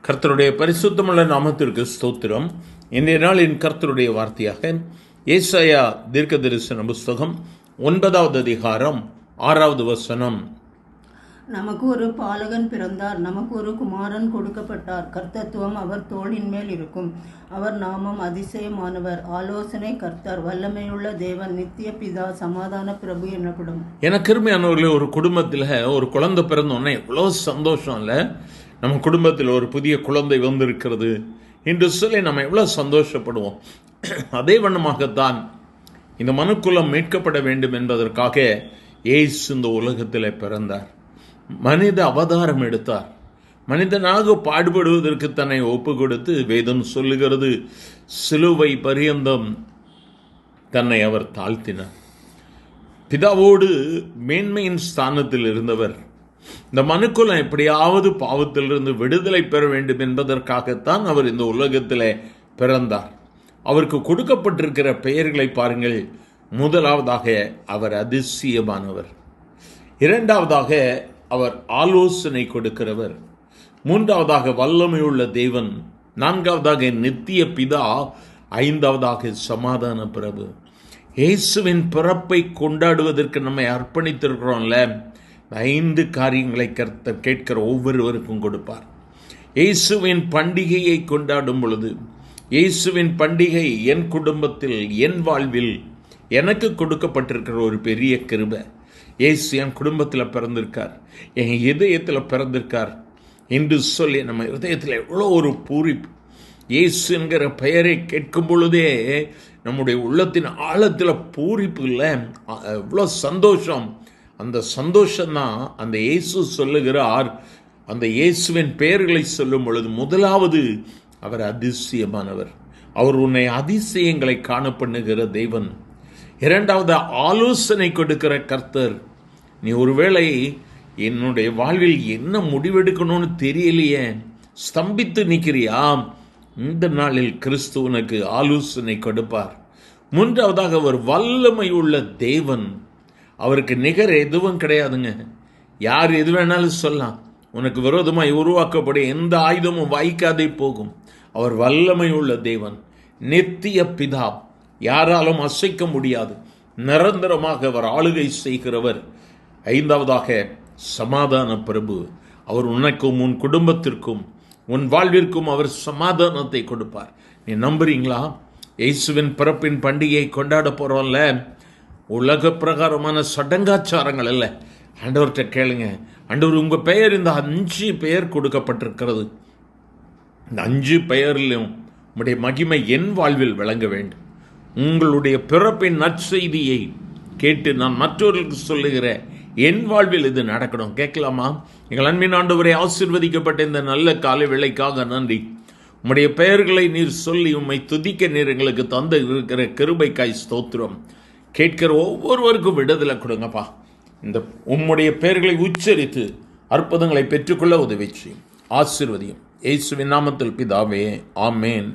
கர்த்தருடைய பரிசுத்தமுள்ள நாமத்திற்கு ஸ்தோத்திரம். இன்றைய நாளின் கர்த்தருடைய வார்த்தையாக ஏசாயா தீர்க்கதரிசன புஸ்தகம் 9வது அதிகாரம் 6வது வசனம். நமக்கு ஒரு பாலகன் பிறந்தார், நமக்கு ஒரு குமாரன் கொடுக்கப்பட்டார். கர்த்தத்துவம் அவர் தோளின் மேல் இருக்கும். அவர் நாமம் அதிசயமானவர், ஆலோசனை கர்த்தர், வல்லமையுள்ள தேவன், நித்திய பிதா, சமாதான பிரபு எனப்படும். எனக்கு அருமையானவர்களே, ஒரு குடும்பத்தில் ஒரு குழந்தை பிறந்தோன்னே எவ்வளோ சந்தோஷம் இல்லை? நம்ம குடும்பத்தில் ஒரு புதிய குழந்தை வந்திருக்கிறது என்று சொல்லி நம்ம எவ்வளோ சந்தோஷப்படுவோம். அதே வண்ணமாகத்தான் இந்த மனுக்குலம் மீட்கப்பட வேண்டும் என்பதற்காக இயேசு இந்த உலகத்தில் பிறந்தார். மனித அவதாரம் எடுத்தார். மனிதனாக பாடுபடுவதற்கு தன்னை ஒப்பு கொடுத்து, வேதம் சொல்லுகிறது, சிலுவை பரியந்தம் தன்னை அவர் தாழ்த்தினார். பிதாவோடு மேன்மையின் ஸ்தானத்தில் இருந்தவர் இந்த மனுக்குலம் எப்படியாவது பாவத்திலிருந்து விடுதலை பெற வேண்டும் என்பதற்காகத்தான் அவர் இந்த உலகத்தில் பிறந்தார். அவருக்கு கொடுக்கப்பட்டிருக்கிற பெயர்களை பாருங்கள். முதலாவதாக அவர் அதிசயமானவர், இரண்டாவதாக அவர் ஆலோசனை கொடுக்கிறவர், மூன்றாவதாக வல்லமையுள்ள தேவன், நான்காவதாக நித்திய பிதா, ஐந்தாவதாக சமாதான பிரபு. இயேசுவின் பிறப்பை கொண்டாடுவதற்கு நம்மை அர்ப்பணித்திருக்கிறோம்ல, 5 காரியங்களை கர்த்தர் கேட்கிற ஒவ்வொருவருக்கும் கொடுப்பார். இயேசுவின் பண்டிகையை கொண்டாடும் பொழுது, இயேசுவின் பண்டிகை என் குடும்பத்தில், என் வாழ்வில் எனக்கு கொடுக்கப்பட்டிருக்கிற ஒரு பெரிய கிருபை. இயேசு என் குடும்பத்தில் பிறந்திருக்கார், என் இதயத்தில் பிறந்திருக்கார் என்று சொல்லி நம்ம இதயத்தில் எவ்வளோ ஒரு பூரிப்பு. இயேசு என்கிற பெயரை கேட்கும் பொழுதே நம்முடைய உள்ளத்தின் ஆழத்தில் பூரிப்பு இல்லை, எவ்வளோ சந்தோஷம். அந்த சந்தோஷம்தான் அந்த இயேசு சொல்லுகிறார். அந்த இயேசுவின் பெயர்களை சொல்லும் பொழுது முதலாவது அவர் அதிசயமானவர், அவர் உன்னை அதிசயங்களை காண பண்ணுகிற தேவன். இரண்டாவது ஆலோசனை கொடுக்கிற கர்த்தர். நீ ஒருவேளை என்னுடைய வாழ்வில் என்ன முடிவெடுக்கணும்னு தெரியலையே, ஸ்தம்பித்து நிற்கிறியா? இந்த நாளில் கிறிஸ்து உனக்கு ஆலோசனை கொடுப்பார். மூன்றாவதாக அவர் வல்லமை உள்ள தேவன். அவருக்கு நிகர் எதுவும் கிடையாதுங்க. யார் எது வேணாலும் சொல்லலாம், உனக்கு விரோதமாய் உருவாக்கப்படும் எந்த ஆயுதமும் வாய்க்காதே போகும். அவர் வல்லமை உள்ள தேவன், நித்திய பிதா, யாராலும் அசைக்க முடியாது, நிரந்தரமாக அவர் ஆளுகை செய்கிறவர். ஐந்தாவதாக சமாதான பிரபு. அவர் உனக்கும் உன் குடும்பத்திற்கும் உன் வாழ்விற்கும் அவர் சமாதானத்தை கொடுப்பார். நீ நம்புறீங்களா? இயேசுவின் பிறப்பின் பண்டிகையை கொண்டாட போறோம்ல, உலக பிரகாரமான சடங்காச்சாரங்கள் அல்ல. ஆண்டவர்கிட்ட கேளுங்க, ஆண்டவர் உங்கள் பெயர் இந்த 5 பெயர் கொடுக்கப்பட்டிருக்கிறது, இந்த 5 பெயரிலும் உங்களுடைய மகிமை என் வாழ்வில் விளங்க வேண்டும். உங்களுடைய பிறப்பின் நற்செய்தியை கேட்டு நான் மற்றவர்களுக்கு சொல்லுகிற என் வாழ்வில் இது நடக்கணும். கேட்கலாமா? எங்கள் அன்பின் ஆண்டவரை, ஆசீர்வதிக்கப்பட்ட இந்த நல்ல காலை வேளைக்காக நன்றி. உம்முடைய பெயர்களை நீர் சொல்லி உம்மை துதிக்க நீர் எங்களுக்கு தந்து இருக்கிற கிருபைக்காய் ஸ்தோத்திரம். கேட்கிற ஒவ்வொருவருக்கும் விடுதலை கொடுங்கப்பா. இந்த உம்முடைய பெயர்களை உச்சரித்து அற்புதங்களை பெற்றுக்கொள்ள உதவி செய்யும். ஆசீர்வதியும். இயேசுவின் நாமத்தில் பிதாவே, ஆமேன்.